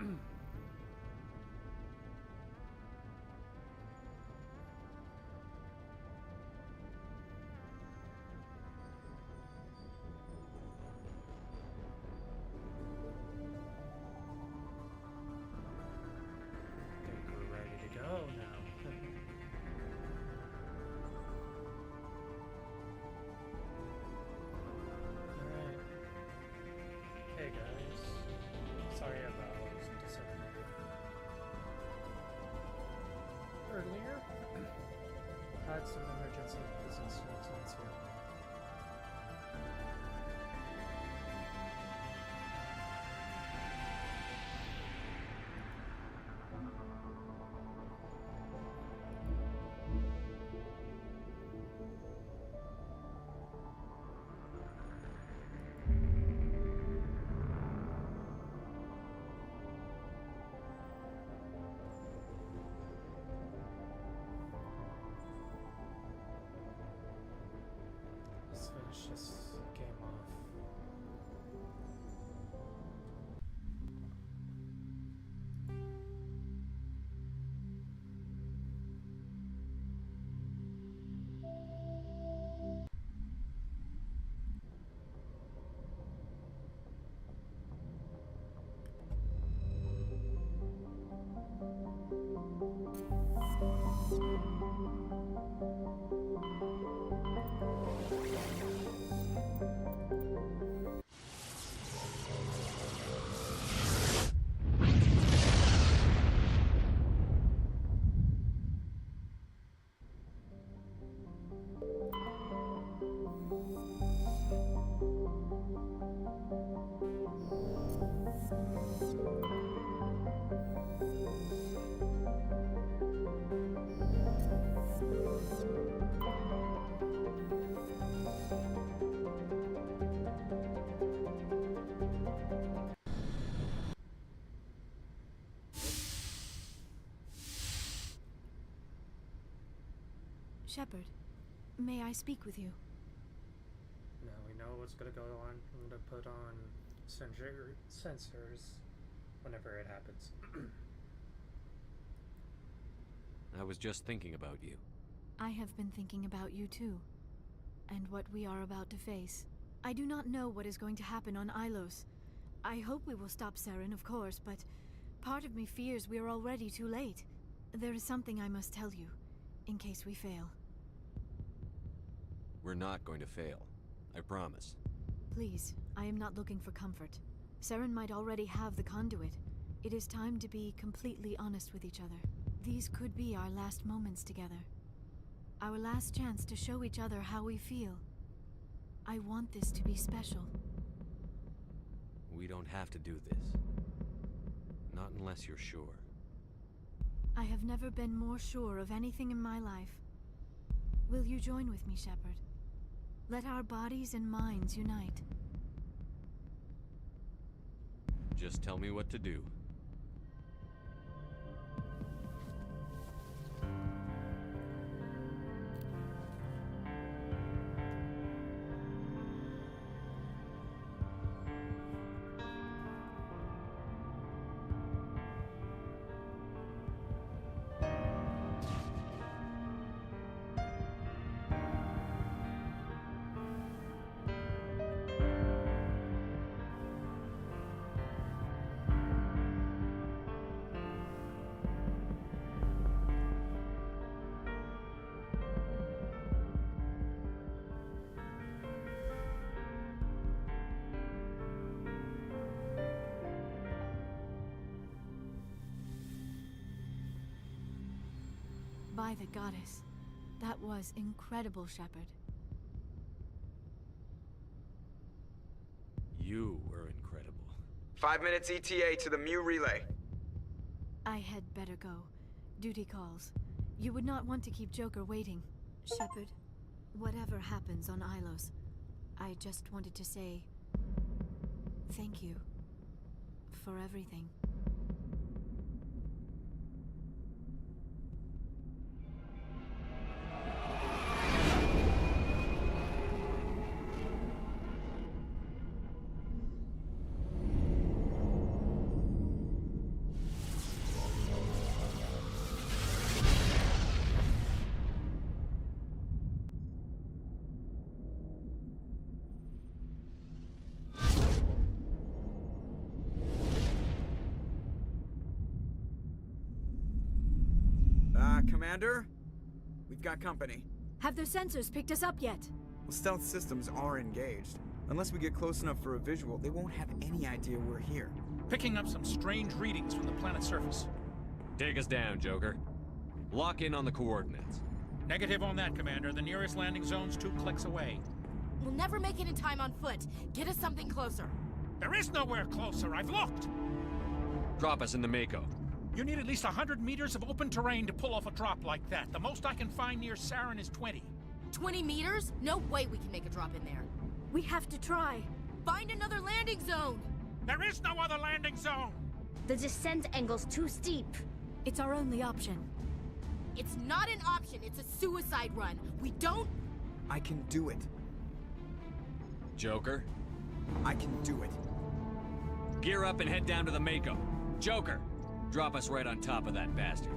We're ready to go now. Alright. Hey guys. Sorry about disappointed earlier. Had some emergency business announcements here. Let's finish this game off. Shepard, may I speak with you? Now we know what's gonna go on. I'm gonna put on sensors whenever it happens. I was just thinking about you. I have been thinking about you too, and what we are about to face. I do not know what is going to happen on Ilos. I hope we will stop Saren, of course, but part of me fears we are already too late. There is something I must tell you, in case we fail. We're not going to fail. I promise. Please, I am not looking for comfort. Saren might already have the conduit. It is time to be completely honest with each other. These could be our last moments together. Our last chance to show each other how we feel. I want this to be special. We don't have to do this. Not unless you're sure. I have never been more sure of anything in my life. Will you join with me, Shepard? Let our bodies and minds unite. Just tell me what to do. By the goddess, that was incredible, Shepard. You were incredible. 5 minutes ETA to the ME relay. I had better go. Duty calls. You would not want to keep Joker waiting. Shepard, whatever happens on Ilos, I just wanted to say thank you for everything. Commander? We've got company. Have their sensors picked us up yet? Well, stealth systems are engaged. Unless we get close enough for a visual, they won't have any idea we're here. Picking up some strange readings from the planet's surface. Take us down, Joker. Lock in on the coordinates. Negative on that, Commander. The nearest landing zone's 2 clicks away. We'll never make it in time on foot. Get us something closer. There is nowhere closer. I've looked. Drop us in the Mako. You need at least 100 meters of open terrain to pull off a drop like that. The most I can find near Saren is 20. 20 meters? No way we can make a drop in there. We have to try. Find another landing zone! There is no other landing zone! The descent angle's too steep. It's our only option. It's not an option, it's a suicide run. We don't... I can do it. Joker, I can do it. gear up and head down to the Mako. Joker, drop us right on top of that bastard.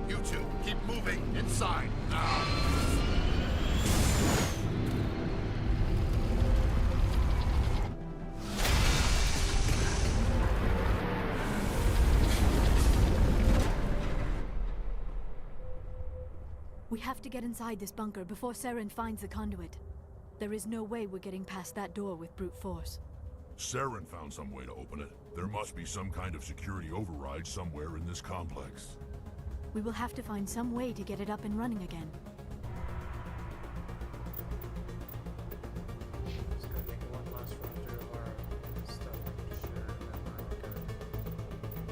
You two, keep moving inside now. We have to get inside this bunker before Saren finds the conduit. There is no way we're getting past that door with brute force. Saren found some way to open it. There must be some kind of security override somewhere in this complex. We will have to find some way to get it up and running again. Just gonna make one last run through our stuff, make sure that we're all good.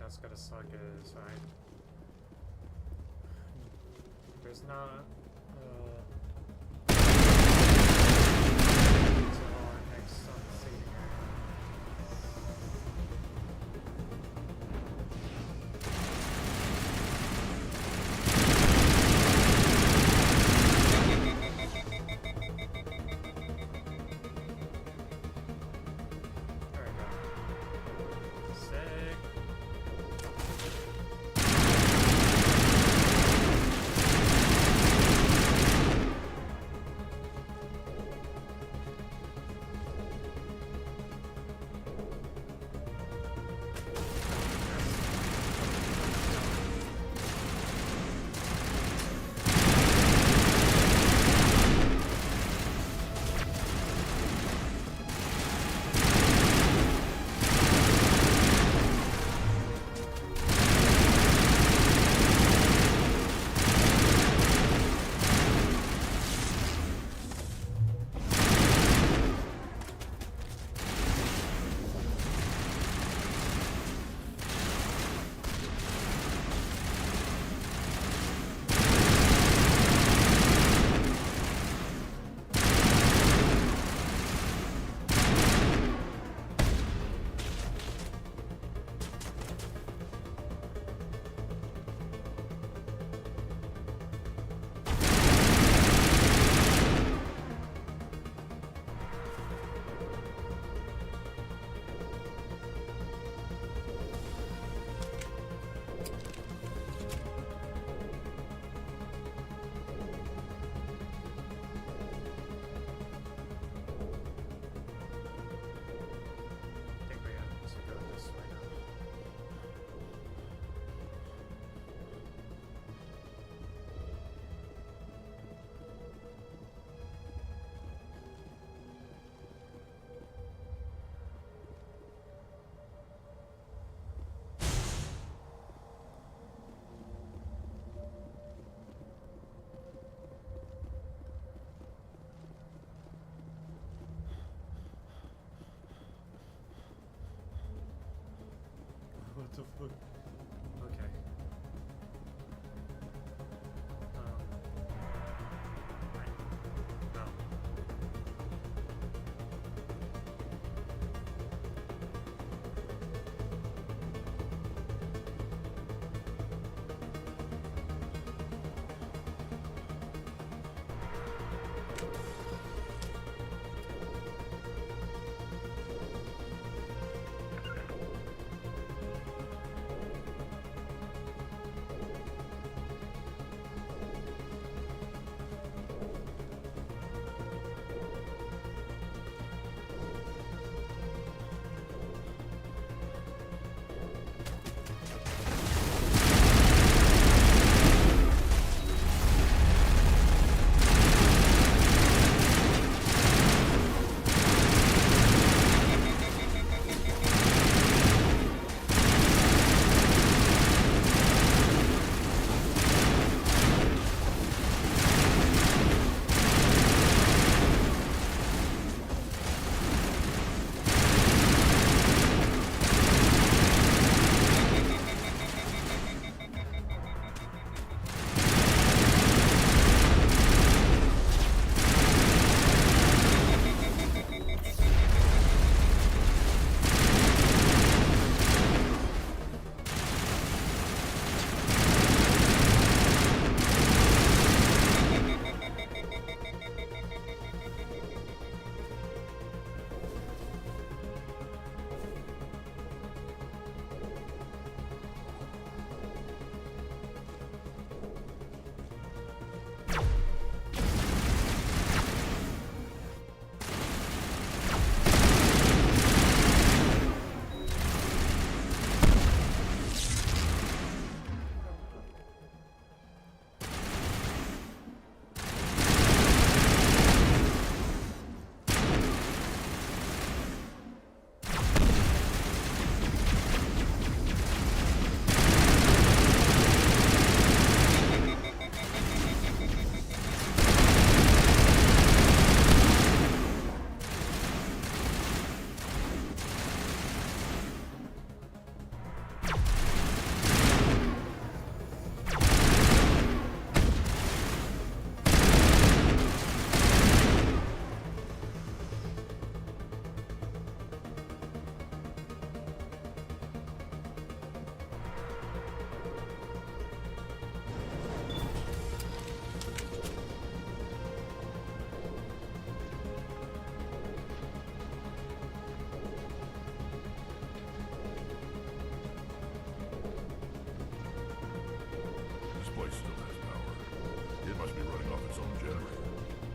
That's gonna suck is there's not until our next sunsetting There we go. Sick. the fuck? Okay. Right. No.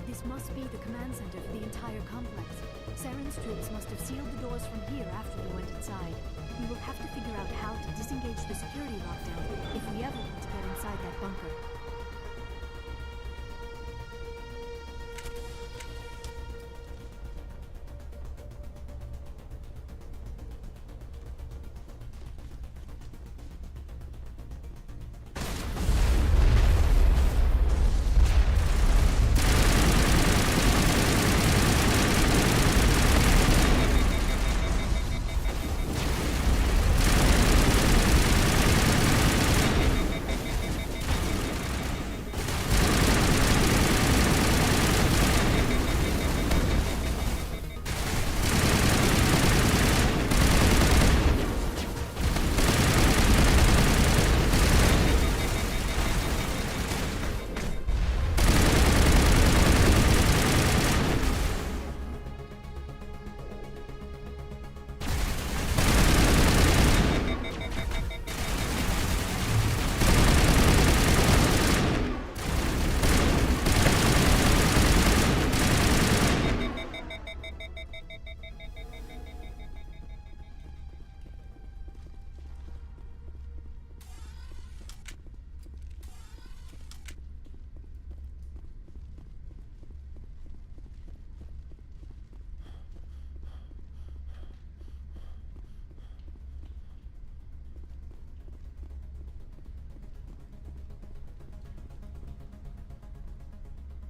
This must be the command center for the entire complex. Saren's troops must have sealed the doors from here after we went inside. We will have to figure out how to disengage the security lockdown if we ever want to get inside that bunker.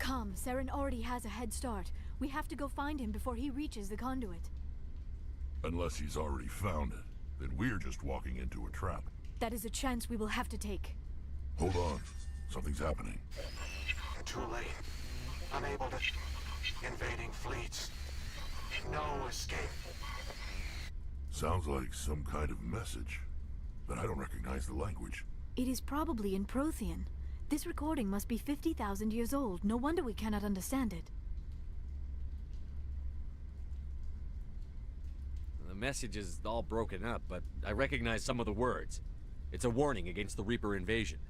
Come, Saren already has a head start. We have to go find him before he reaches the conduit. Unless he's already found it. then we're just walking into a trap. That is a chance we will have to take. Hold on. Something's happening. Too late. Unable to... Invading fleets. No escape. Sounds like some kind of message. But I don't recognize the language. It is probably in Prothean. This recording must be 50,000 years old. No wonder we cannot understand it. The message is all broken up, but I recognize some of the words. It's a warning against the Reaper invasion.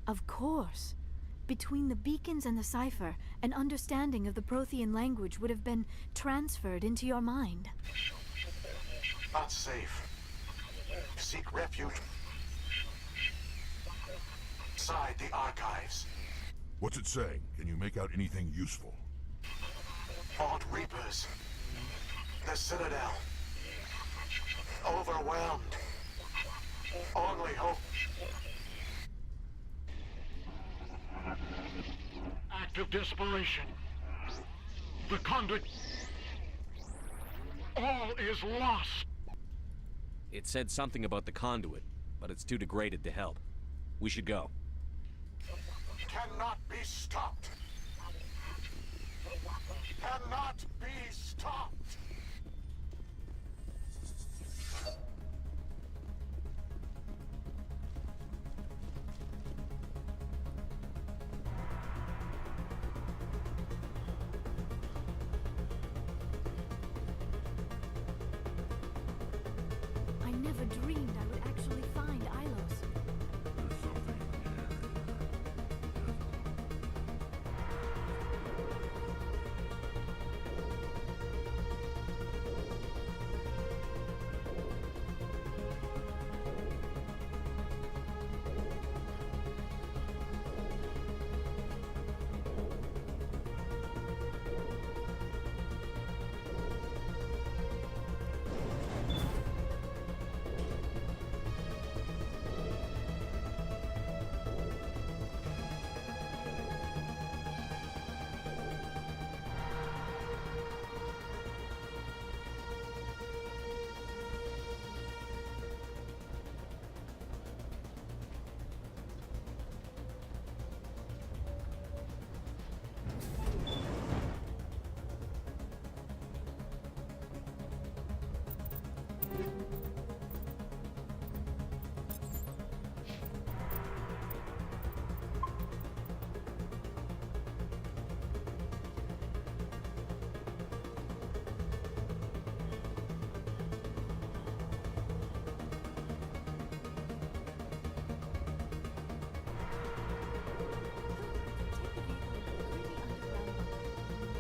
Of course. Between the beacons and the cipher, an understanding of the Prothean language would have been transferred into your mind. Not safe. Seek refuge. Inside the archives. What's it saying? Can you make out anything useful? Vault Reapers. The Citadel. Overwhelmed. Only hope. Act of desperation. The conduit. All is lost. It said something about the conduit, but it's too degraded to help. We should go. Cannot be stopped. Cannot be stopped. I never dreamed I would actually find Ilos. There's something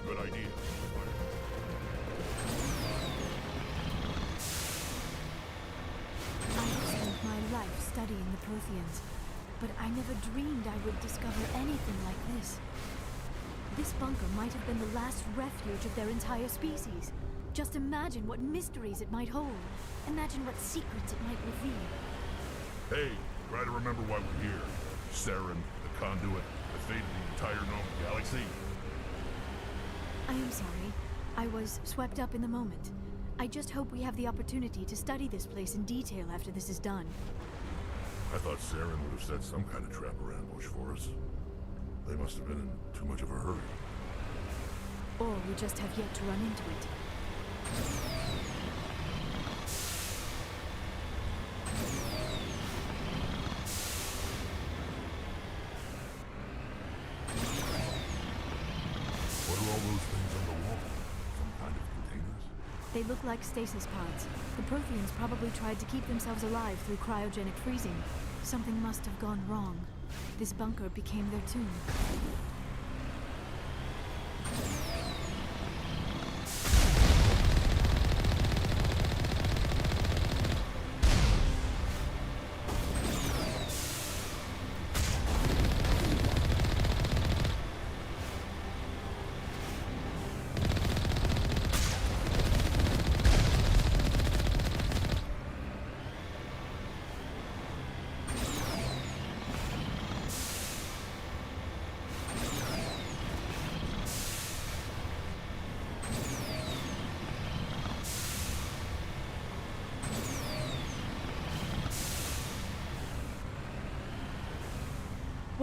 good idea. I have spent my life studying the Protheans, but I never dreamed I would discover anything like this. This bunker might have been the last refuge of their entire species. Just imagine what mysteries it might hold. Imagine what secrets it might reveal. Hey, try to remember why we're here. Saren, the conduit, the fate of the entire known galaxy. I am sorry. I was swept up in the moment. I just hope we have the opportunity to study this place in detail after this is done. I thought Saren would have set some kind of trap or ambush for us. They must have been in too much of a hurry. Or we just have yet to run into it. What are all those things on the wall? Some kind of containers? They look like stasis pods. The Protheans probably tried to keep themselves alive through cryogenic freezing. Something must have gone wrong. This bunker became their tomb.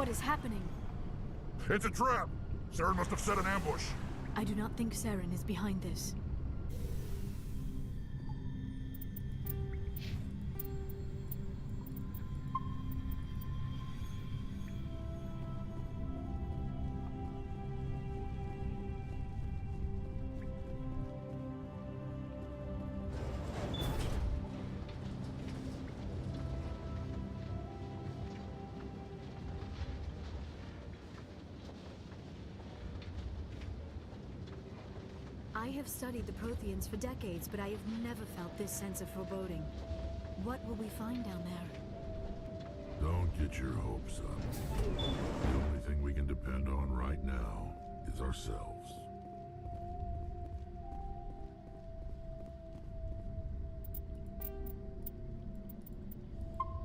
What is happening? It's a trap! Saren must have set an ambush. I do not think Saren is behind this. I have studied the Protheans for decades, but I have never felt this sense of foreboding. What will we find down there? Don't get your hopes up. The only thing we can depend on right now is ourselves.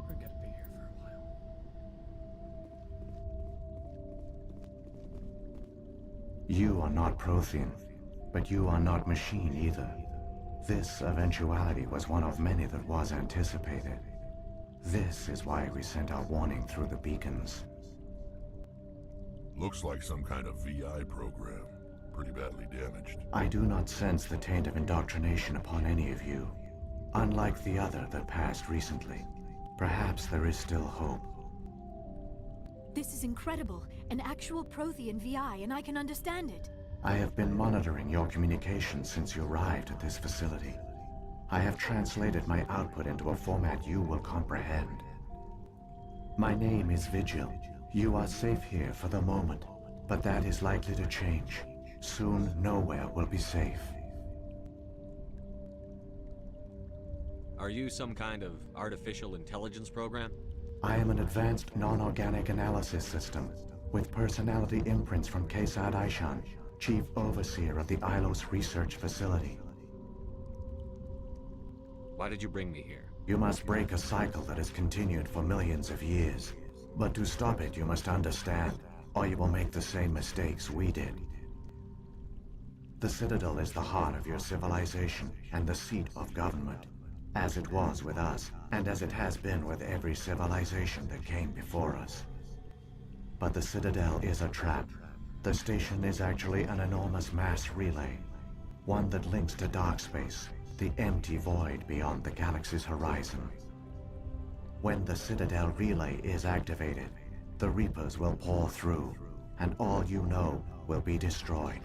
We're gonna be here for a while. You are not Prothean, but you are not machine either. This eventuality was one of many that was anticipated. This is why we sent our warning through the beacons. Looks like some kind of VI program. Pretty badly damaged. I do not sense the taint of indoctrination upon any of you. Unlike the other that passed recently. Perhaps there is still hope. This is incredible. An actual Prothean VI, and I can understand it. I have been monitoring your communications since you arrived at this facility. I have translated my output into a format you will comprehend. My name is Vigil. You are safe here for the moment, but that is likely to change. Soon, nowhere will be safe. Are you some kind of artificial intelligence program? I am an advanced non-organic analysis system, with personality imprints from Kesad Aishan, Chief Overseer of the Ilos Research Facility. Why did you bring me here? You must break a cycle that has continued for millions of years. But to stop it, you must understand, or you will make the same mistakes we did. The Citadel is the heart of your civilization and the seat of government, as it was with us, and as it has been with every civilization that came before us. But the Citadel is a trap. The station is actually an enormous mass relay, one that links to dark space, the empty void beyond the galaxy's horizon. When the Citadel relay is activated, the Reapers will pour through, and all you know will be destroyed.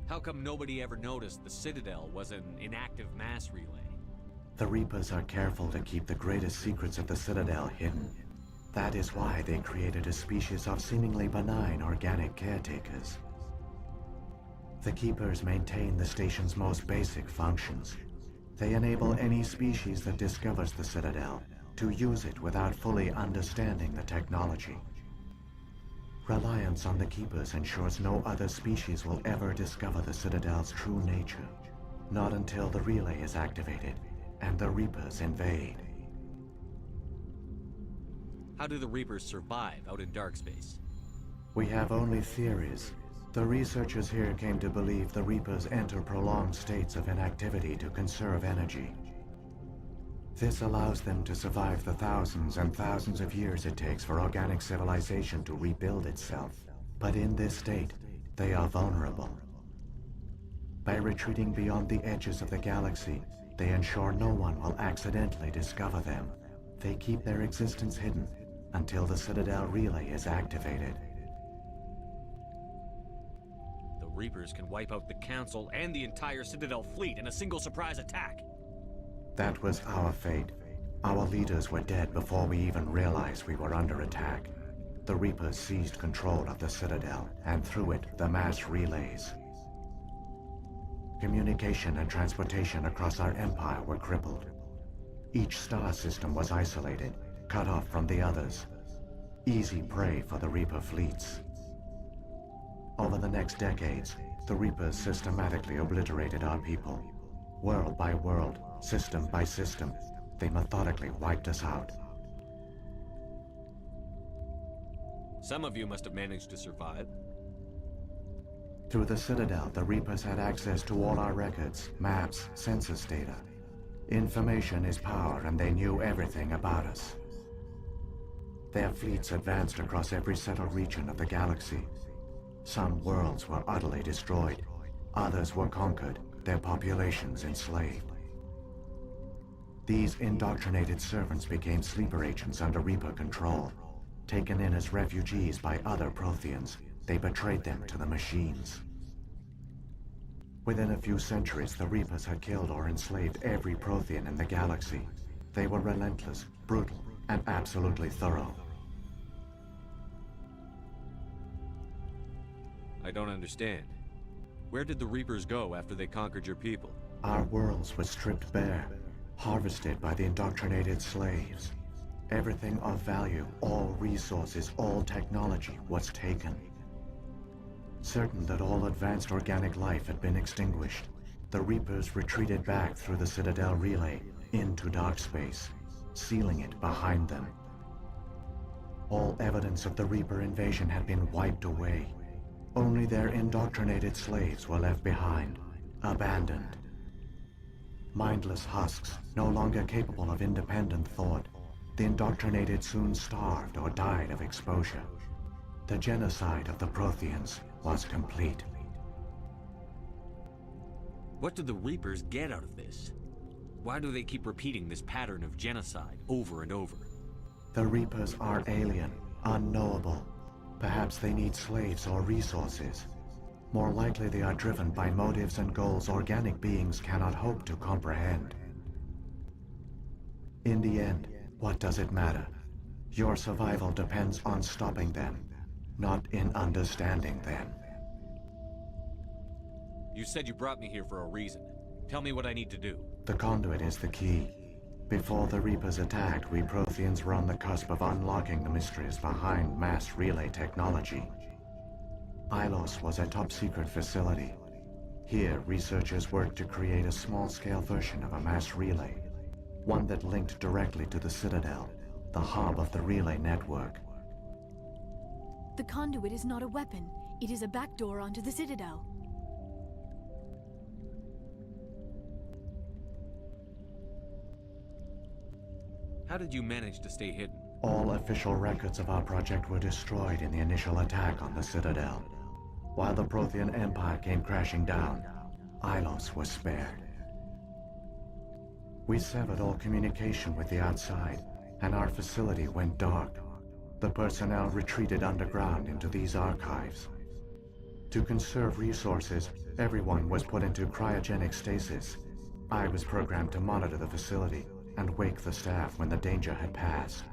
How come nobody ever noticed the Citadel was an inactive mass relay? The Reapers are careful to keep the greatest secrets of the Citadel hidden. That is why they created a species of seemingly benign organic caretakers. The Keepers maintain the station's most basic functions. They enable any species that discovers the Citadel to use it without fully understanding the technology. Reliance on the Keepers ensures no other species will ever discover the Citadel's true nature. Not until the relay is activated and the Reapers invade. How do the Reapers survive out in dark space? We have only theories. The researchers here came to believe the Reapers enter prolonged states of inactivity to conserve energy. This allows them to survive the thousands and thousands of years it takes for organic civilization to rebuild itself. But in this state, they are vulnerable. By retreating beyond the edges of the galaxy, they ensure no one will accidentally discover them. They keep their existence hidden until the Citadel relay is activated. Reapers can wipe out the Council and the entire Citadel fleet in a single surprise attack. That was our fate. Our leaders were dead before we even realized we were under attack. The Reapers seized control of the Citadel, and through it, the mass relays. Communication and transportation across our empire were crippled. Each star system was isolated, cut off from the others. Easy prey for the Reaper fleets. Over the next decades, the Reapers systematically obliterated our people. World by world, system by system, they methodically wiped us out. Some of you must have managed to survive. Through the Citadel, the Reapers had access to all our records, maps, census data. Information is power, and they knew everything about us. Their fleets advanced across every settled region of the galaxy. Some worlds were utterly destroyed. Others were conquered, their populations enslaved. These indoctrinated servants became sleeper agents under Reaper control. Taken in as refugees by other Protheans, they betrayed them to the machines. Within a few centuries, the Reapers had killed or enslaved every Prothean in the galaxy. They were relentless, brutal, and absolutely thorough. I don't understand. Where did the Reapers go after they conquered your people? Our worlds were stripped bare, harvested by the indoctrinated slaves. Everything of value, all resources, all technology was taken. Certain that all advanced organic life had been extinguished, the Reapers retreated back through the Citadel relay into dark space, sealing it behind them. All evidence of the Reaper invasion had been wiped away. Only their indoctrinated slaves were left behind, abandoned. Mindless husks, no longer capable of independent thought, the indoctrinated soon starved or died of exposure. The genocide of the Protheans was complete. What do the Reapers get out of this? Why do they keep repeating this pattern of genocide over and over? The Reapers are alien, unknowable. Perhaps they need slaves or resources. More likely they are driven by motives and goals organic beings cannot hope to comprehend. In the end, what does it matter? Your survival depends on stopping them, not in understanding them. You said you brought me here for a reason. Tell me what I need to do. The conduit is the key. Before the Reapers attacked, we Protheans were on the cusp of unlocking the mysteries behind mass relay technology. Ilos was a top-secret facility. Here, researchers worked to create a small-scale version of a mass relay, one that linked directly to the Citadel, the hub of the relay network. The conduit is not a weapon. It is a backdoor onto the Citadel. How did you manage to stay hidden? All official records of our project were destroyed in the initial attack on the Citadel. While the Prothean Empire came crashing down, Ilos was spared. We severed all communication with the outside, and our facility went dark. The personnel retreated underground into these archives. To conserve resources, everyone was put into cryogenic stasis. I was programmed to monitor the facility and wake the staff when the danger had passed.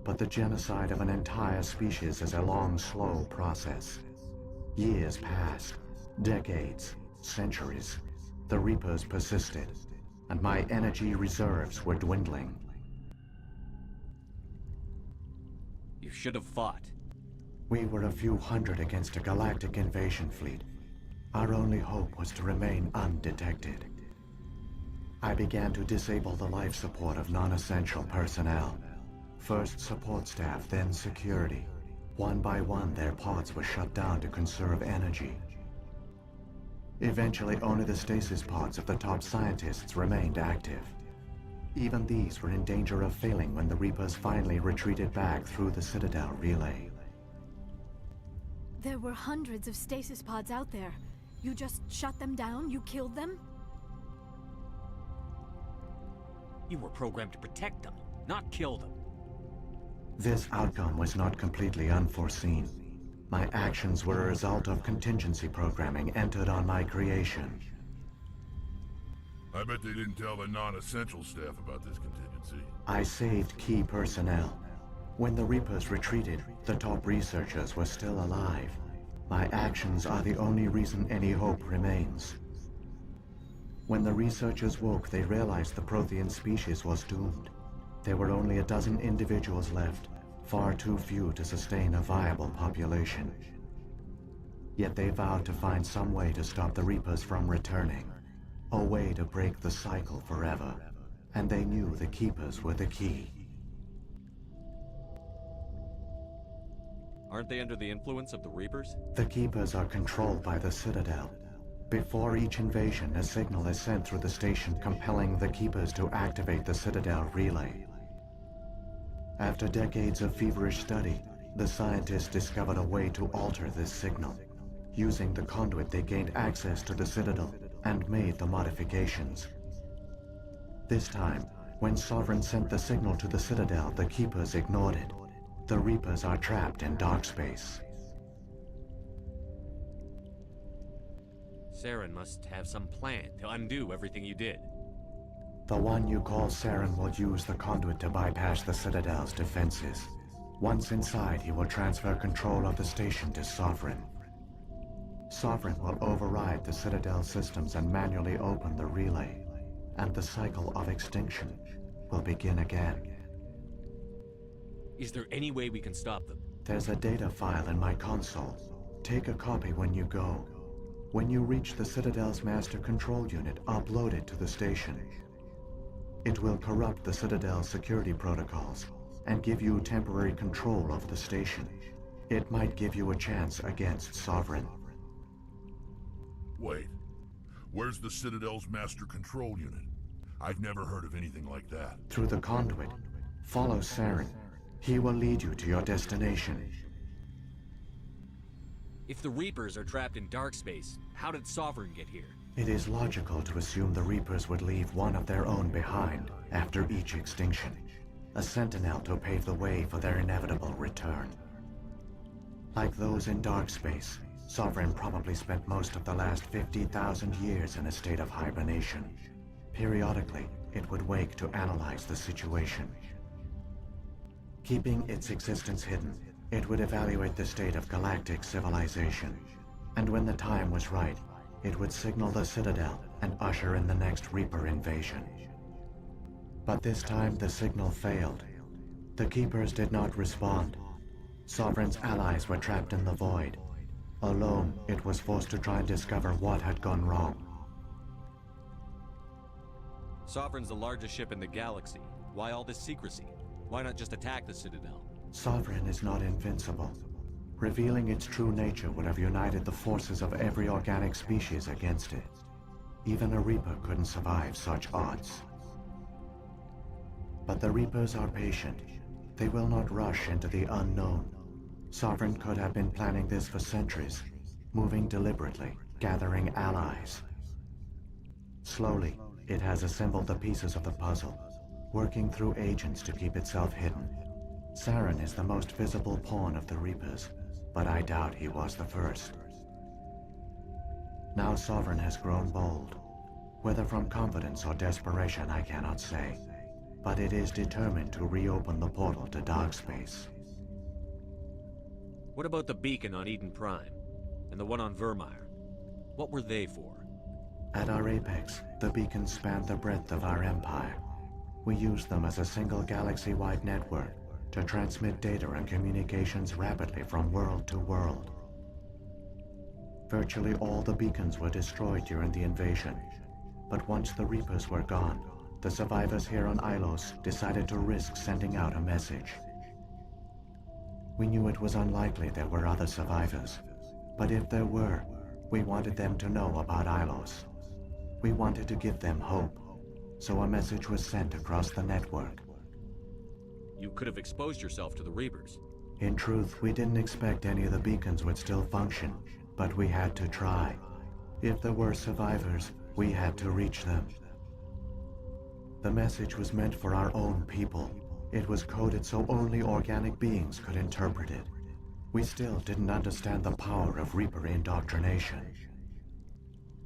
But the genocide of an entire species is a long, slow process. Years passed, decades, centuries. The Reapers persisted, and my energy reserves were dwindling. You should have fought. We were a few hundred against a galactic invasion fleet. Our only hope was to remain undetected. I began to disable the life support of non-essential personnel. First support staff, then security. One by one, their pods were shut down to conserve energy. Eventually, only the stasis pods of the top scientists remained active. Even these were in danger of failing when the Reapers finally retreated back through the Citadel relay. There were hundreds of stasis pods out there. You just shut them down? You killed them? You were programmed to protect them, not kill them. This outcome was not completely unforeseen. My actions were a result of contingency programming entered on my creation. I bet they didn't tell the non-essential staff about this contingency. I saved key personnel. When the Reapers retreated, the top researchers were still alive. My actions are the only reason any hope remains. When the researchers woke, they realized the Prothean species was doomed. There were only a dozen individuals left, far too few to sustain a viable population. Yet they vowed to find some way to stop the Reapers from returning, a way to break the cycle forever, and they knew the Keepers were the key. Aren't they under the influence of the Reapers? The Keepers are controlled by the Citadel. Before each invasion, a signal is sent through the station compelling the Keepers to activate the Citadel relay. After decades of feverish study, the scientists discovered a way to alter this signal. Using the conduit, they gained access to the Citadel and made the modifications. This time, when Sovereign sent the signal to the Citadel, the Keepers ignored it. The Reapers are trapped in dark space. Saren must have some plan to undo everything you did. The one you call Saren will use the conduit to bypass the Citadel's defenses. Once inside, he will transfer control of the station to Sovereign. Sovereign will override the Citadel systems and manually open the relay, and the cycle of extinction will begin again. Is there any way we can stop them? There's a data file in my console. Take a copy when you go. When you reach the Citadel's master control unit, upload it to the station. It will corrupt the Citadel's security protocols and give you temporary control of the station. It might give you a chance against Sovereign. Wait. Where's the Citadel's master control unit? I've never heard of anything like that. Through the conduit. Follow Saren. He will lead you to your destination. If the Reapers are trapped in dark space, how did Sovereign get here? It is logical to assume the Reapers would leave one of their own behind after each extinction. A sentinel to pave the way for their inevitable return. Like those in dark space, Sovereign probably spent most of the last 50,000 years in a state of hibernation. Periodically, it would wake to analyze the situation. Keeping its existence hidden, it would evaluate the state of galactic civilization. And when the time was right, it would signal the Citadel and usher in the next Reaper invasion. But this time the signal failed. The Keepers did not respond. Sovereign's allies were trapped in the void. Alone, it was forced to try and discover what had gone wrong. Sovereign's the largest ship in the galaxy. Why all this secrecy? Why not just attack the Citadel? Sovereign is not invincible. Revealing its true nature would have united the forces of every organic species against it. Even a Reaper couldn't survive such odds. But the Reapers are patient. They will not rush into the unknown. Sovereign could have been planning this for centuries, moving deliberately, gathering allies. Slowly, it has assembled the pieces of the puzzle, working through agents to keep itself hidden. Saren is the most visible pawn of the Reapers, but I doubt he was the first. Now Sovereign has grown bold. Whether from confidence or desperation, I cannot say. But it is determined to reopen the portal to dark space. What about the beacon on Eden Prime? And the one on Vermeer? What were they for? At our apex, the beacons spanned the breadth of our empire. We used them as a single galaxy-wide network to transmit data and communications rapidly from world to world. Virtually all the beacons were destroyed during the invasion, but once the Reapers were gone, the survivors here on Ilos decided to risk sending out a message. We knew it was unlikely there were other survivors, but if there were, we wanted them to know about Ilos. We wanted to give them hope, so a message was sent across the network. You could have exposed yourself to the Reapers. In truth, we didn't expect any of the beacons would still function, but we had to try. If there were survivors, we had to reach them. The message was meant for our own people. It was coded so only organic beings could interpret it. We still didn't understand the power of Reaper indoctrination.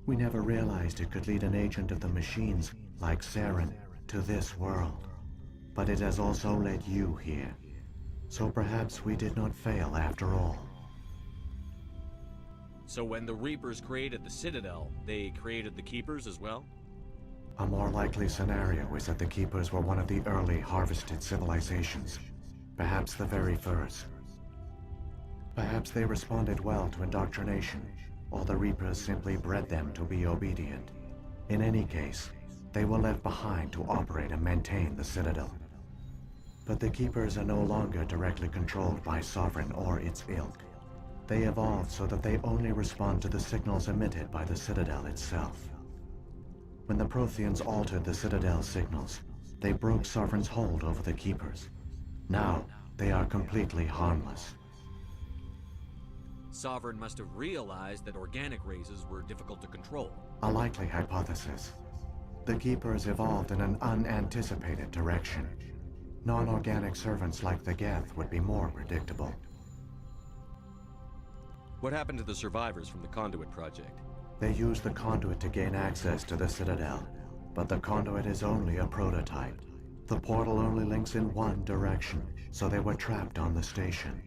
We never realized it could lead an agent of the machines, like Saren, to this world. But it has also led you here. So perhaps we did not fail after all. So when the Reapers created the Citadel, they created the Keepers as well? A more likely scenario is that the Keepers were one of the early harvested civilizations, perhaps the very first. Perhaps they responded well to indoctrination, or the Reapers simply bred them to be obedient. In any case, they were left behind to operate and maintain the Citadel. But the Keepers are no longer directly controlled by Sovereign or its ilk. They evolved so that they only respond to the signals emitted by the Citadel itself. When the Protheans altered the Citadel's signals, they broke Sovereign's hold over the Keepers. Now, they are completely harmless. Sovereign must have realized that organic races were difficult to control. A likely hypothesis. The Keepers evolved in an unanticipated direction. Non-organic servants like the Geth would be more predictable. What happened to the survivors from the Conduit project? They used the conduit to gain access to the Citadel, but the conduit is only a prototype. The portal only links in one direction, so they were trapped on the station.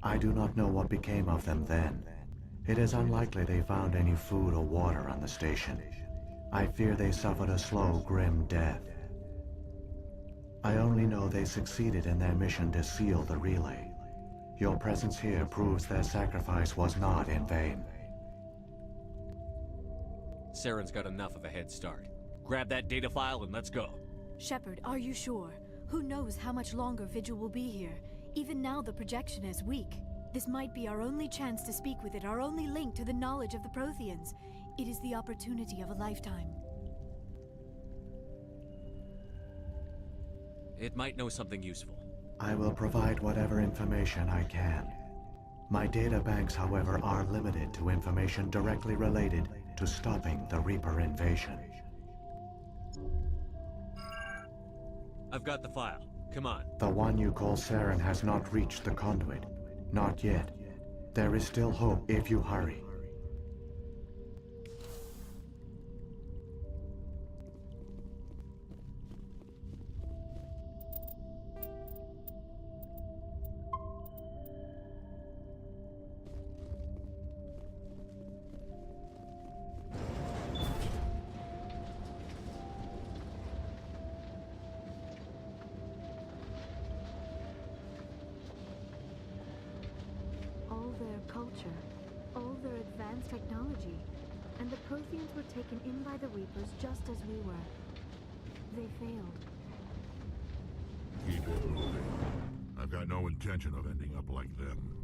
I do not know what became of them then. It is unlikely they found any food or water on the station. I fear they suffered a slow, grim death. I only know they succeeded in their mission to seal the relay. Your presence here proves their sacrifice was not in vain. Saren's got enough of a head start. Grab that data file and let's go. Shepard, are you sure? Who knows how much longer Vigil will be here? Even now the projection is weak. This might be our only chance to speak with it, our only link to the knowledge of the Protheans. It is the opportunity of a lifetime. It might know something useful. I will provide whatever information I can. My data banks, however, are limited to information directly related to stopping the Reaper invasion. I've got the file. Come on. The one you call Saren has not reached the conduit. Not yet. There is still hope if you hurry. All their culture, all their advanced technology, and the Protheans were taken in by the Reapers just as we were. They failed. Keep it moving. I've got no intention of ending up like them.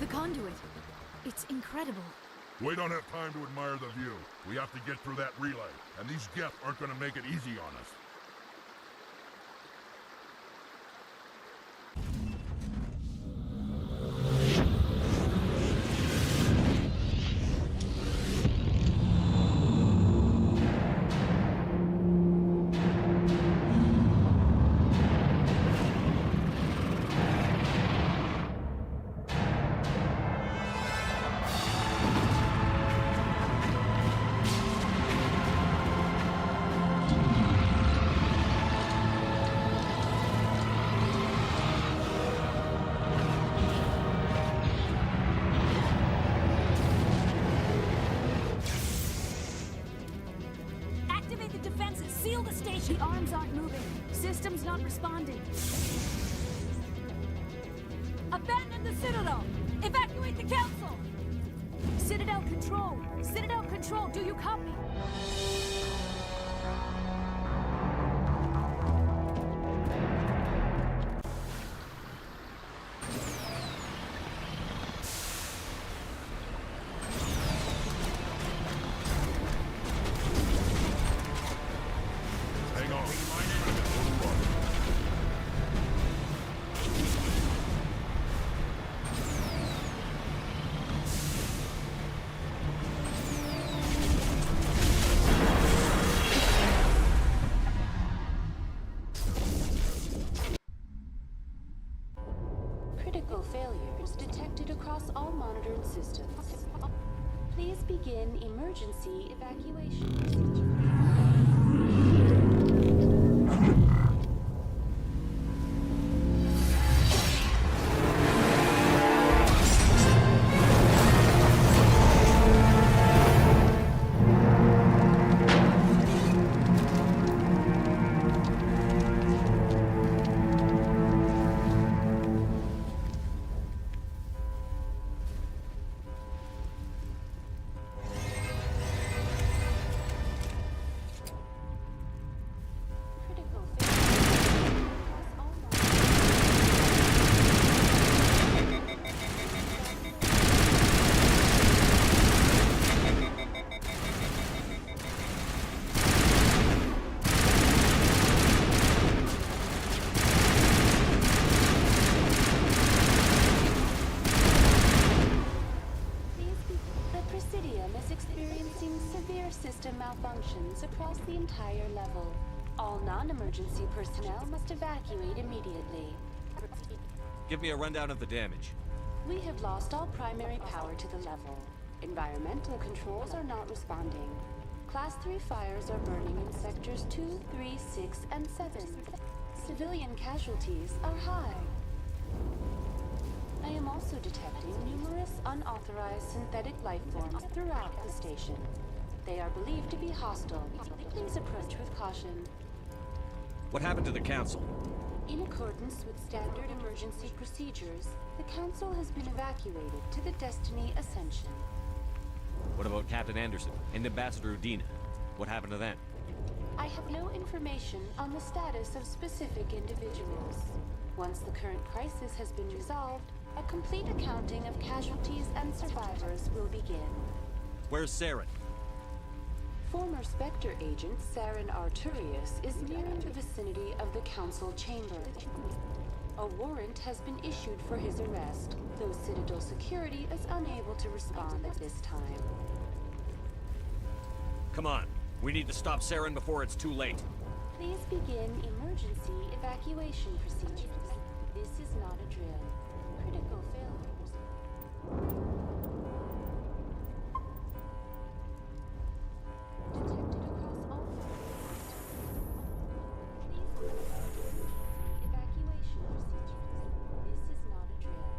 The conduit. It's incredible. We don't have time to admire the view. We have to get through that relay, and these Geth aren't gonna make it easy on us. Activate the defenses! Seal the station! The arms aren't moving. System's not responding. Abandon the Citadel! Evacuate the Council! Citadel Control! Citadel Control, do you copy? Hang on. Critical failures detected across all monitored systems. Please begin emergency evacuation procedure. Critical failures across all monitored The Presidium is experiencing severe system malfunctions across the entire level. All non-emergency personnel must evacuate immediately. Give me a rundown of the damage. We have lost all primary power to the level. Environmental controls are not responding. Class 3 fires are burning in sectors 2, 3, 6, and 7. Civilian casualties are high. I am also detecting numerous unauthorized synthetic life forms throughout the station. They are believed to be hostile. Please approach with caution. What happened to the Council? In accordance with standard emergency procedures, the Council has been evacuated to the Destiny Ascension. What about Captain Anderson and Ambassador Udina? What happened to them? I have no information on the status of specific individuals. Once the current crisis has been resolved, a complete accounting of casualties and survivors will begin. Where's Saren? Former Spectre agent Saren Arturius is nearing the vicinity of the Council chamber. A warrant has been issued for his arrest, though Citadel security is unable to respond at this time. Come on. We need to stop Saren before it's too late. Please begin emergency evacuation procedures. This is not a drill. Critical failures. Detected across all systems. Please begin evacuation procedures. This is not a drill.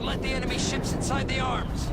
Don't let the enemy ships inside the arms.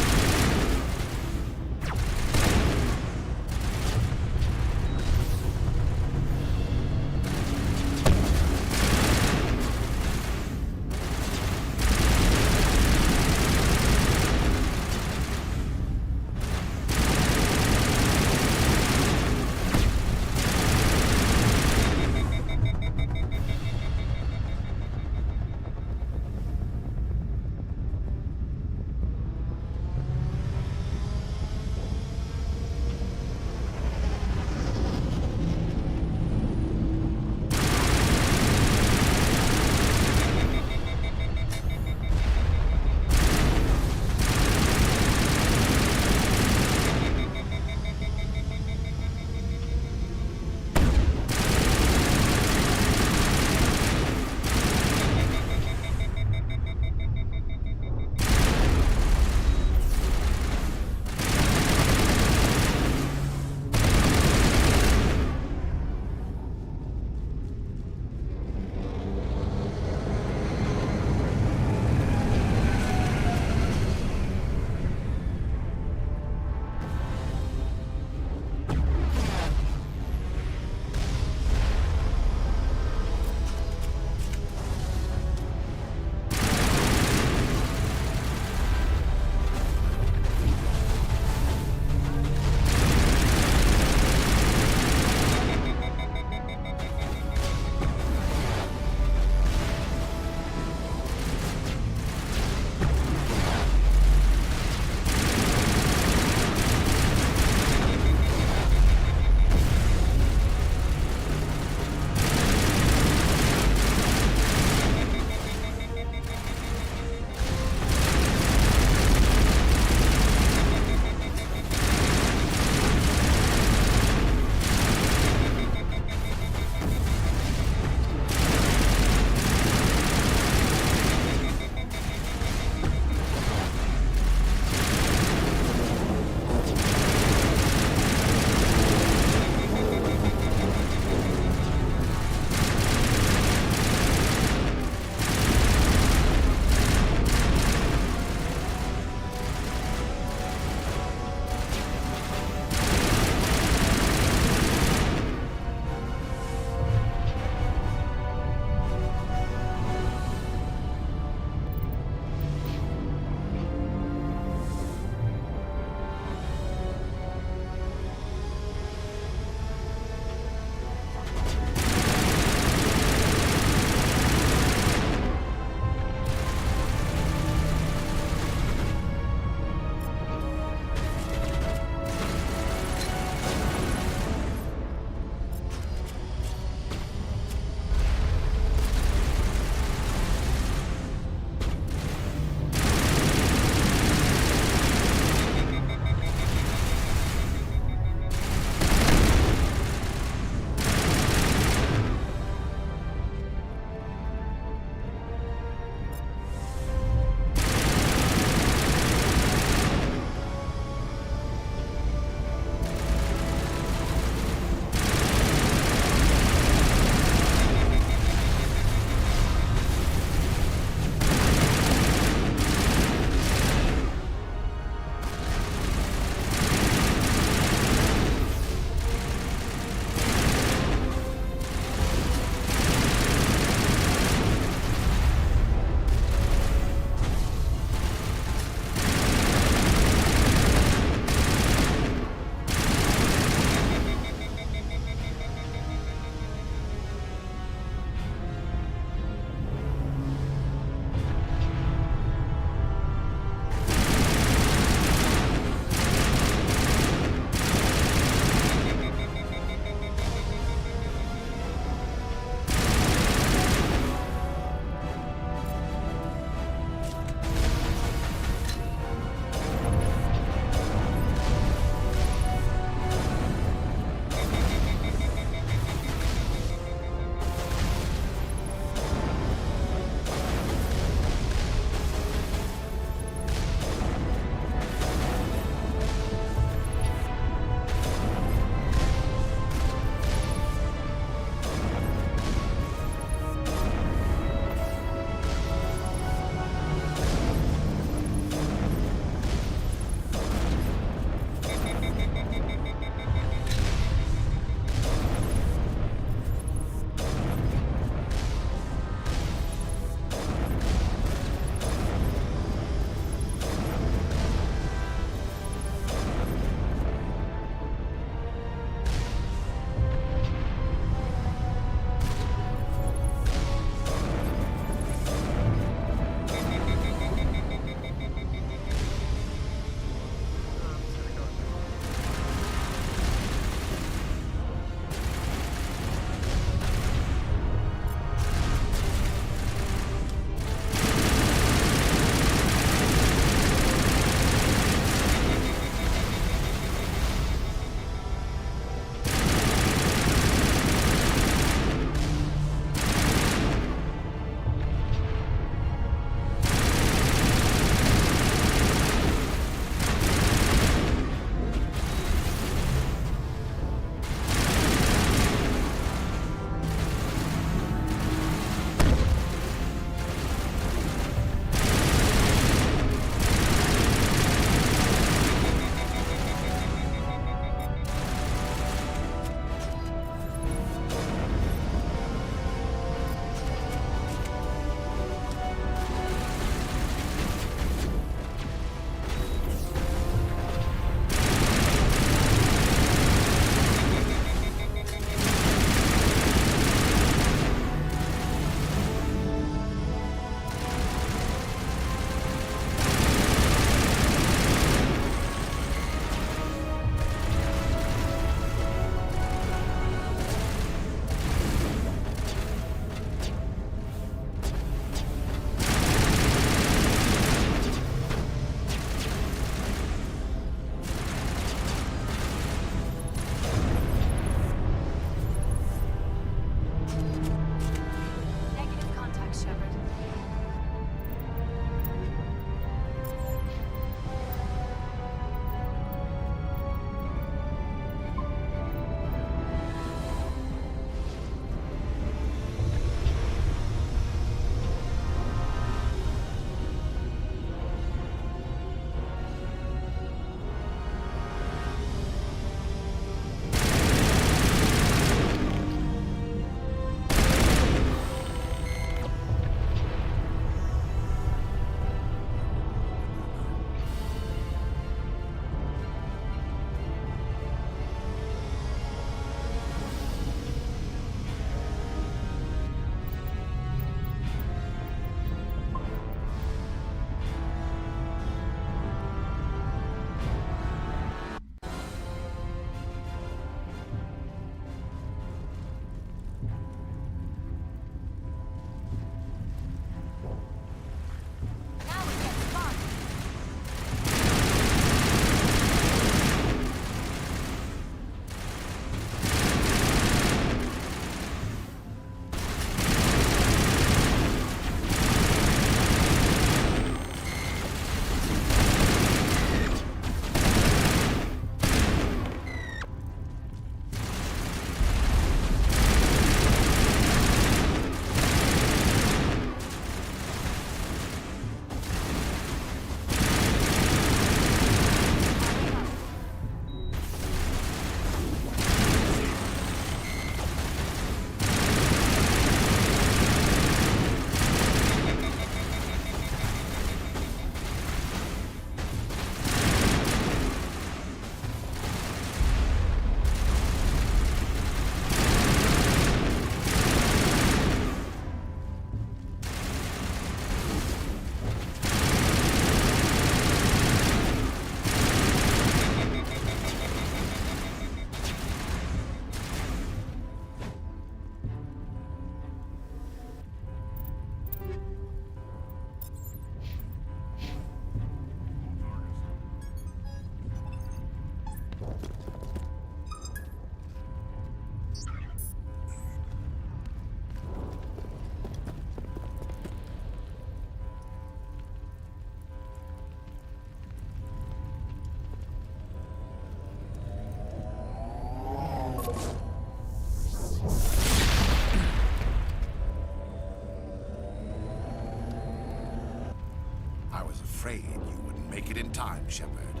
make it in time, Shepard.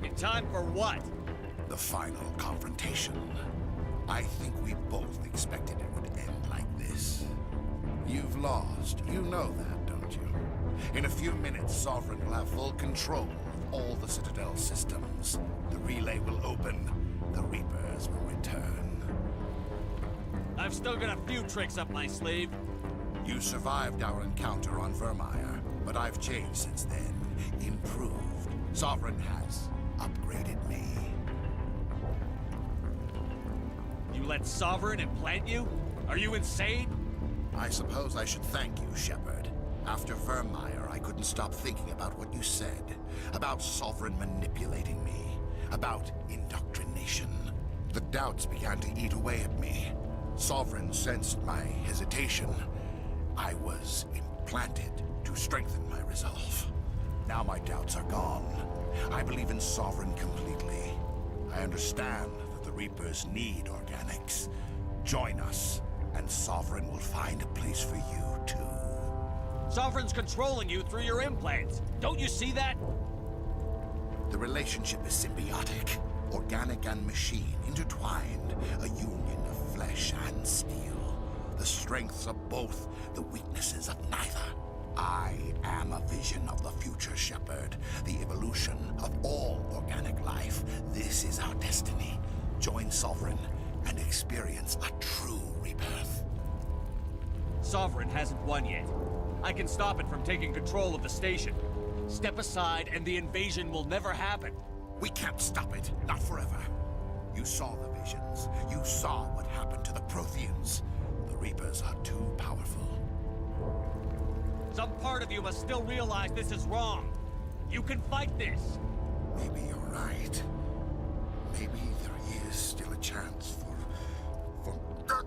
In time for what? The final confrontation. I think we both expected it would end like this. You've lost. You know that, don't you? In a few minutes, Sovereign will have full control of all the Citadel systems. The relay will open. The Reapers will return. I've still got a few tricks up my sleeve. You survived our encounter on Vermeer, but I've changed since then. Improved. Sovereign has upgraded me. You let Sovereign implant you? Are you insane? I suppose I should thank you, Shepard. After Vermeer, I couldn't stop thinking about what you said. About Sovereign manipulating me. About indoctrination. The doubts began to eat away at me. Sovereign sensed my hesitation. I was implanted to strengthen my resolve. Now my doubts are gone. I believe in Sovereign completely. I understand that the Reapers need organics. Join us, and Sovereign will find a place for you, too. Sovereign's controlling you through your implants. Don't you see that? The relationship is symbiotic. Organic and machine, intertwined. A union of flesh and steel. The strengths of both, the weaknesses of neither. I am a vision of the future, Shepard. The evolution of all organic life. This is our destiny. Join Sovereign and experience a true rebirth. Sovereign hasn't won yet. I can stop it from taking control of the station. Step aside and the invasion will never happen. We can't stop it, not forever. You saw the visions. You saw what happened to the Protheans. The Reapers are too powerful. Some part of you must still realize this is wrong. You can fight this. Maybe you're right. Maybe there is still a chance for...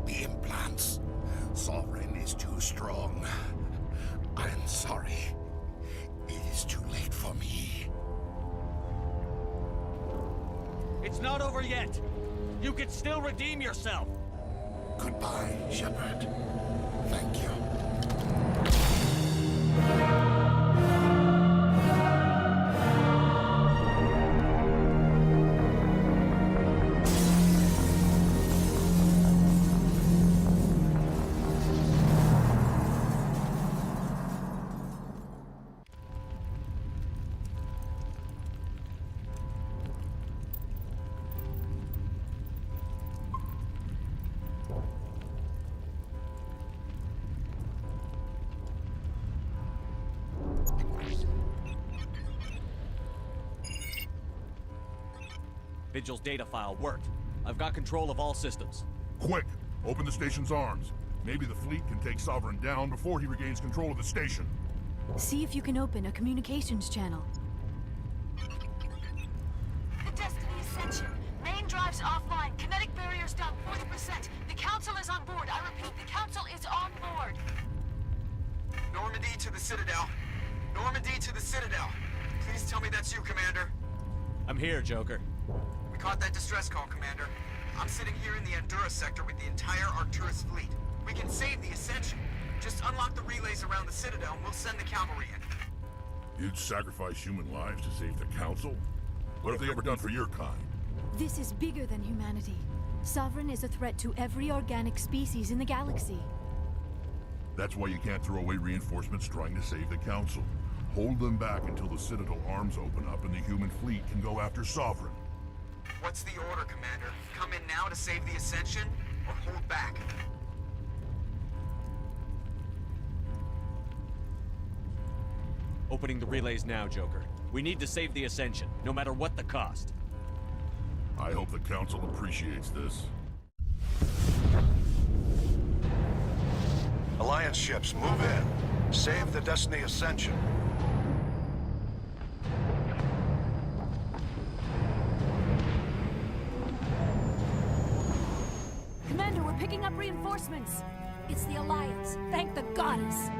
The implants. Sovereign is too strong. I'm sorry. It is too late for me. It's not over yet. You can still redeem yourself. Goodbye, Shepard. Thank you. Vigil's data file worked. I've got control of all systems. Quick! Open the station's arms. Maybe the fleet can take Sovereign down before he regains control of the station. See if you can open a communications channel. The Destiny Ascension. Main drives offline. Kinetic barriers down 40%. The Council is on board. I repeat, the Council is on board. Normandy to the Citadel. Normandy to the Citadel. Please tell me that's you, Commander. I'm here, Joker. We caught that distress call, Commander. I'm sitting here in the Endura sector with the entire Arcturus fleet. We can save the Ascension. Just unlock the relays around the Citadel and we'll send the cavalry in. You'd sacrifice human lives to save the Council? What have they ever done for your kind? This is bigger than humanity. Sovereign is a threat to every organic species in the galaxy. That's why you can't throw away reinforcements trying to save the Council. Hold them back until the Citadel arms open up and the human fleet can go after Sovereign. What's the order, Commander? Come in now to save the Ascension, or hold back? Opening the relays now, Joker. We need to save the Ascension, no matter what the cost. I hope the Council appreciates this. Alliance ships, move in. Save the Destiny Ascension. Commander, we're picking up reinforcements. It's the Alliance. Thank the goddess.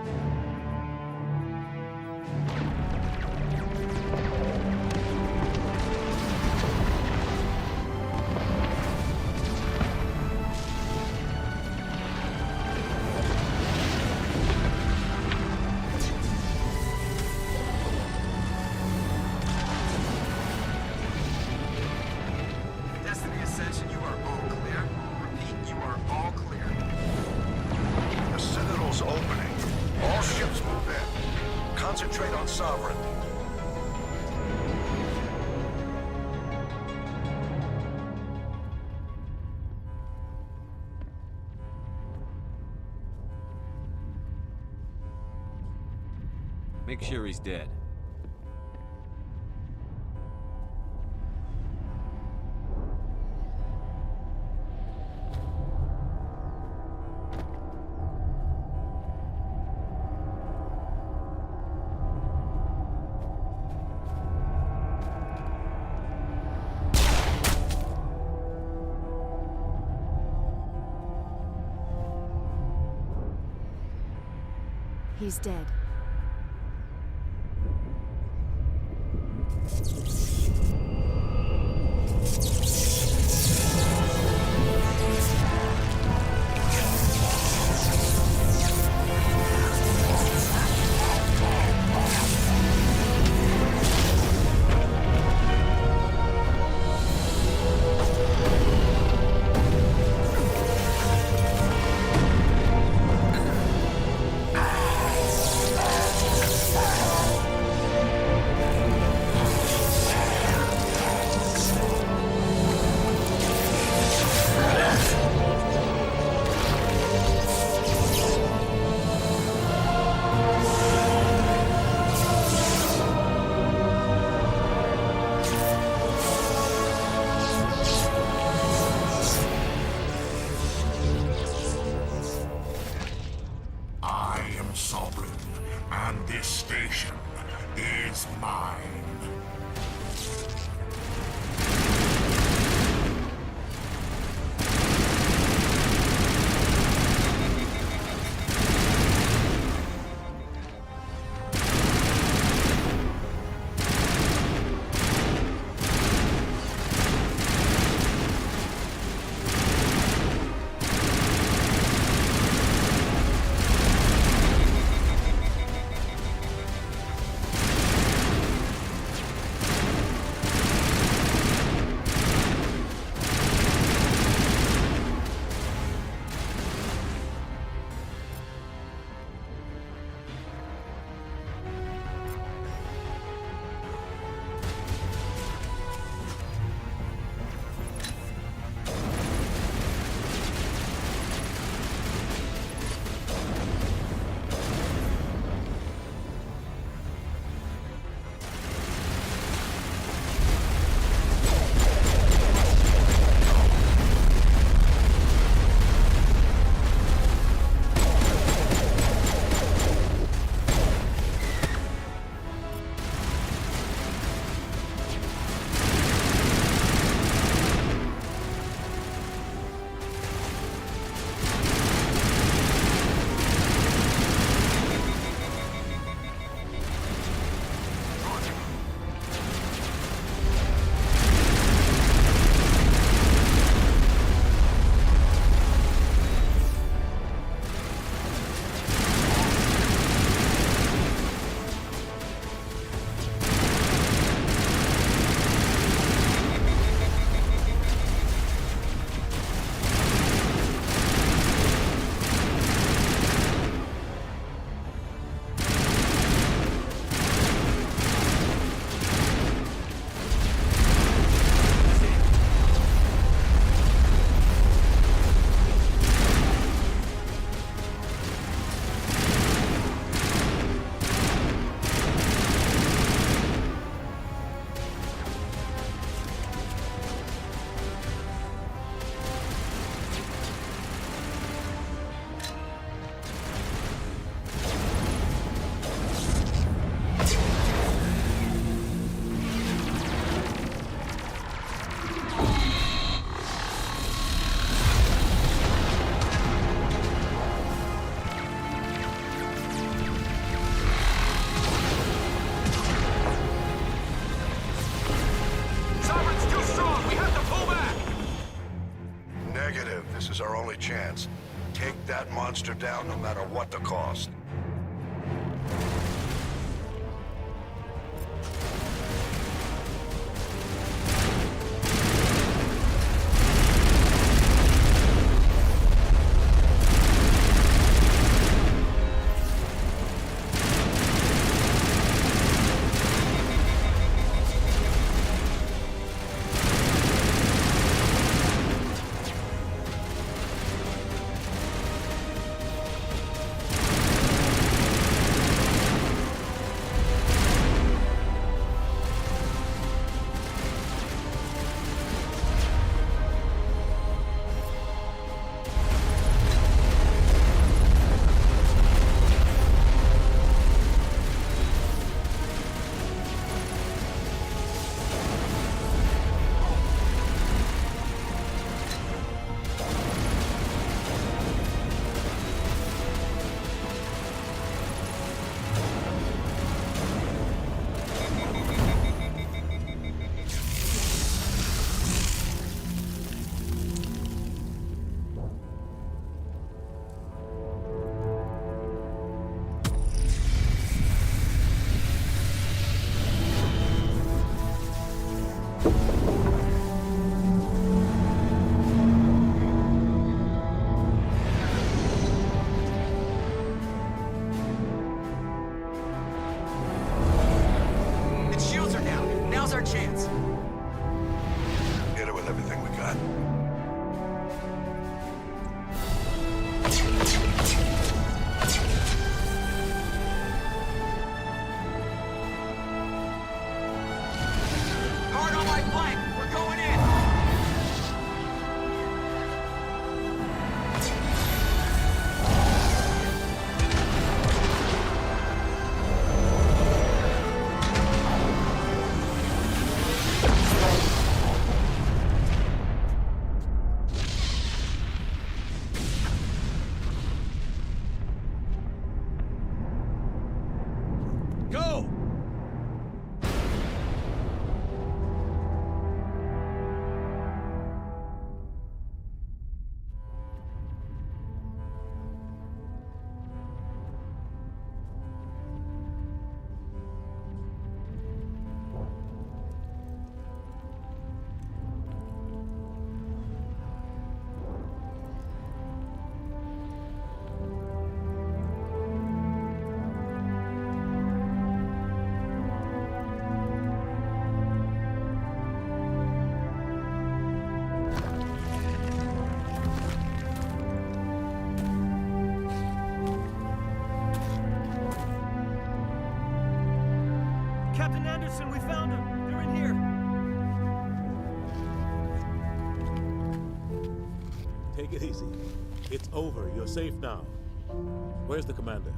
Make sure he's dead. He's dead. Sovereign, and this station is mine. This is our only chance. Take that monster down no matter what the cost. chance. Hit it with everything we got. Hard on my flank. We're going in. Go! Captain Anderson, we found him. They're in here. Take it easy. It's over. You're safe now. Where's the commander?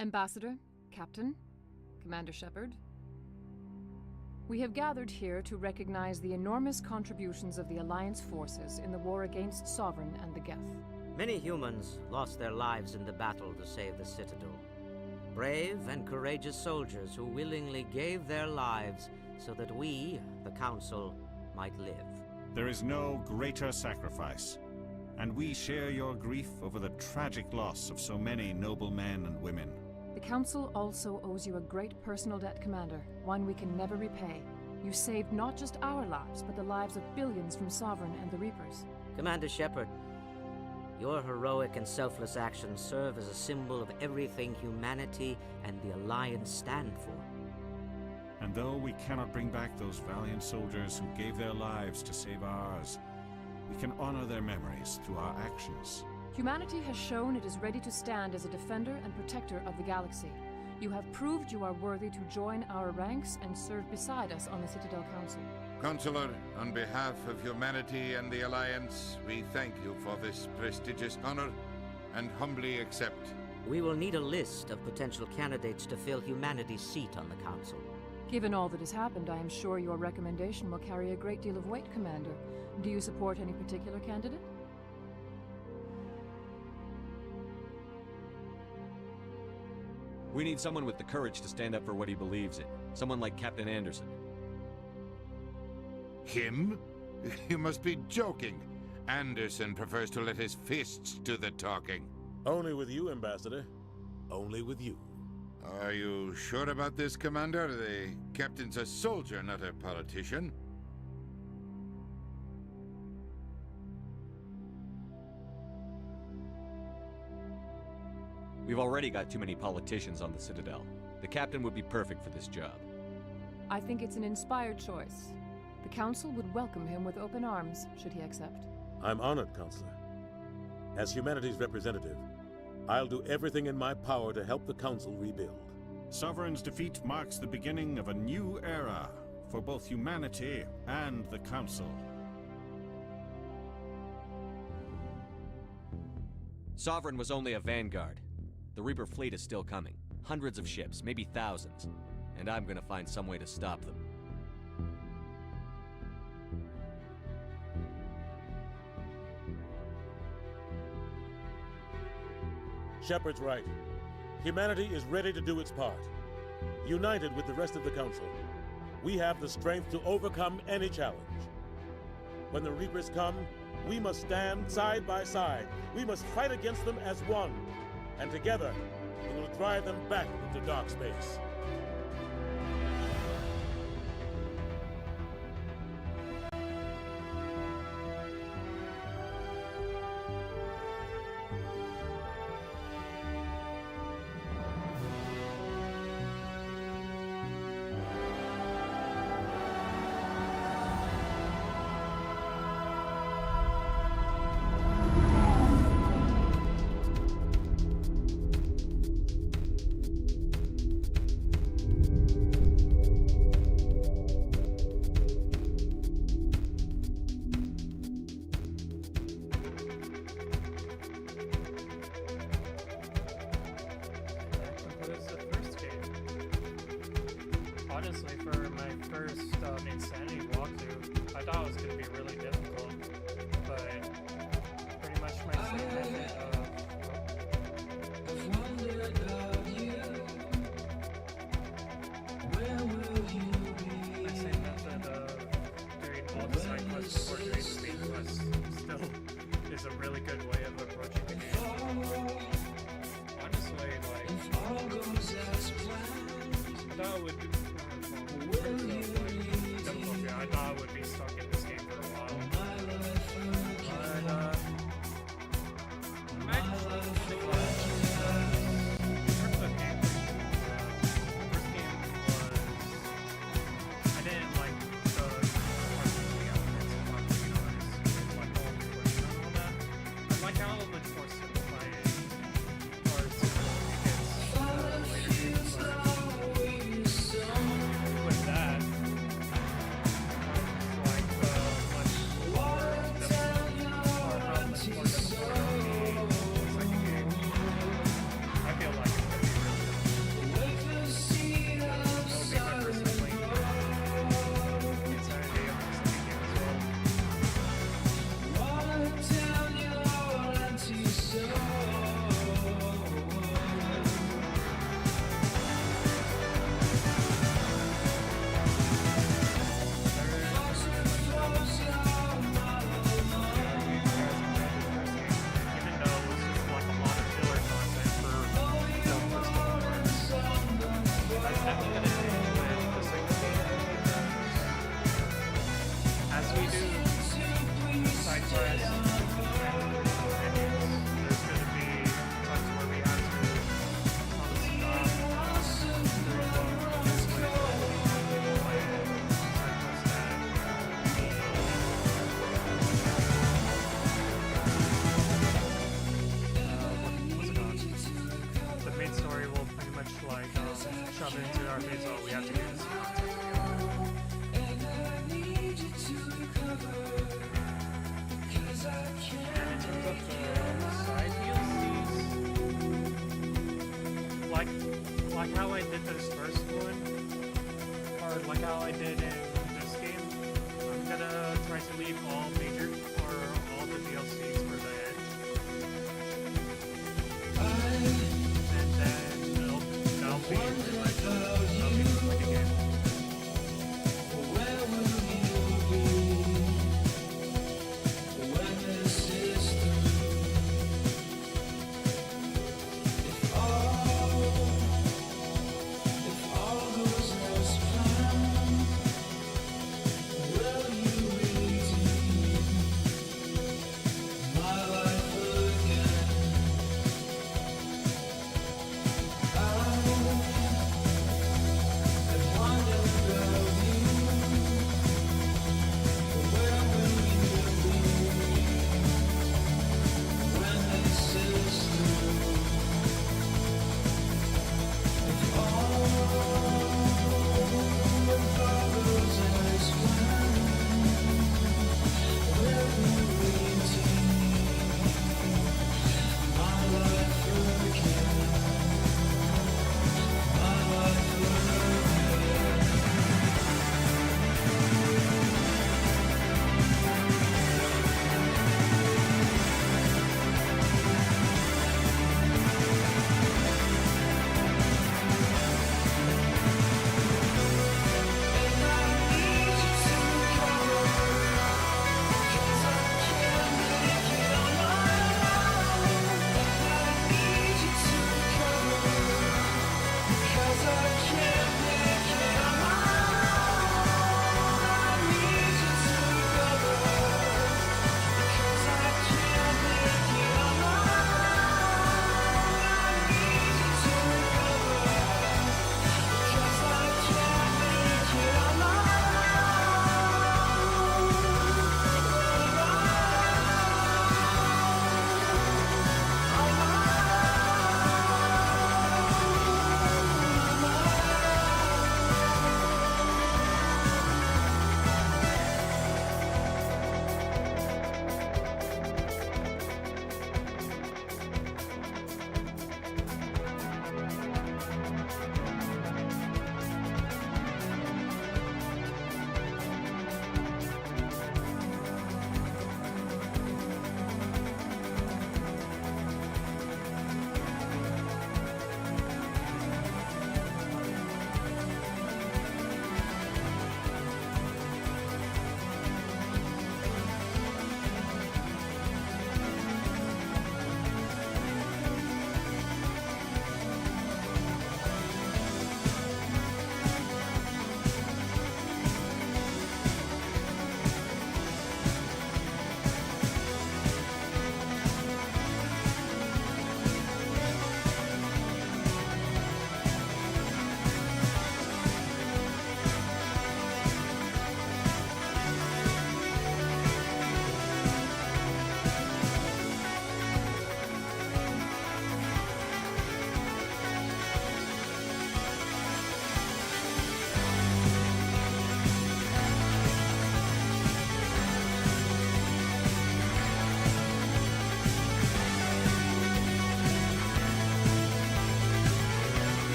Ambassador, Captain, Commander Shepard. We have gathered here to recognize the enormous contributions of the Alliance forces in the war against Sovereign and the Geth. Many humans lost their lives in the battle to save the Citadel. Brave and courageous soldiers who willingly gave their lives so that we, the Council, might live. There is no greater sacrifice, and we share your grief over the tragic loss of so many noble men and women. The Council also owes you a great personal debt, Commander, one we can never repay. You saved not just our lives, but the lives of billions from Sovereign and the Reapers. Commander Shepard, your heroic and selfless actions serve as a symbol of everything humanity and the Alliance stand for. And though we cannot bring back those valiant soldiers who gave their lives to save ours, we can honor their memories through our actions. Humanity has shown it is ready to stand as a defender and protector of the galaxy. You have proved you are worthy to join our ranks and serve beside us on the Citadel Council. Consular, on behalf of humanity and the Alliance, we thank you for this prestigious honor and humbly accept. We will need a list of potential candidates to fill humanity's seat on the Council. Given all that has happened, I am sure your recommendation will carry a great deal of weight, Commander. Do you support any particular candidate? We need someone with the courage to stand up for what he believes in. Someone like Captain Anderson. Him? You must be joking. Anderson prefers to let his fists do the talking. Only with you, Ambassador. Only with you. Are you sure about this, Commander? The captain's a soldier, not a politician. We've already got too many politicians on the Citadel. The captain would be perfect for this job. I think it's an inspired choice. The Council would welcome him with open arms, should he accept. I'm honored, Counselor. As humanity's representative, I'll do everything in my power to help the Council rebuild. Sovereign's defeat marks the beginning of a new era for both humanity and the Council. Sovereign was only a vanguard. The Reaper fleet is still coming. Hundreds of ships, maybe thousands. And I'm gonna find some way to stop them. Shepard's right. Humanity is ready to do its part. United with the rest of the Council, we have the strength to overcome any challenge. When the Reapers come, we must stand side by side. We must fight against them as one. And together, we will drive them back into dark space. Honestly, for my first Insanity walkthrough, I thought it was going to be really difficult, but pretty much my same method of doing all the side quests before doing the main quest still is a really good way of approaching the game. Honestly, like, I thought it would be I thought I would be stuck in this game for a while. But, I'm actually pretty glad. In terms of gameplay, the first game was... I didn't like the parts of the elements and parts of the artists. Like all the questions and all that. I like how it's more simplified parts of it gets later games, but with that, shove into our face, all we have to do is and in terms of the side DLCs, like how I did this first one, or like how I did in this game, I'm gonna try to leave all major or all the DLCs for the end. And then that'll be pretty much like a game. Will you redeem my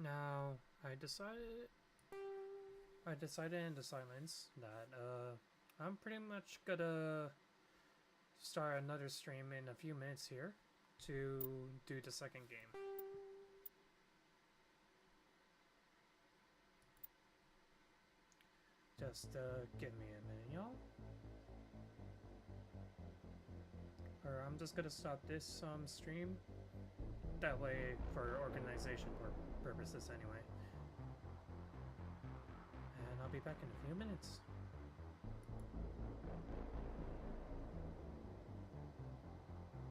Now, I decided in the silence that I'm pretty much gonna start another stream in a few minutes here to do the second game. Just give me a minute, y'all. Or I'm just gonna stop this stream. That way, for organization purposes anyway. And I'll be back in a few minutes.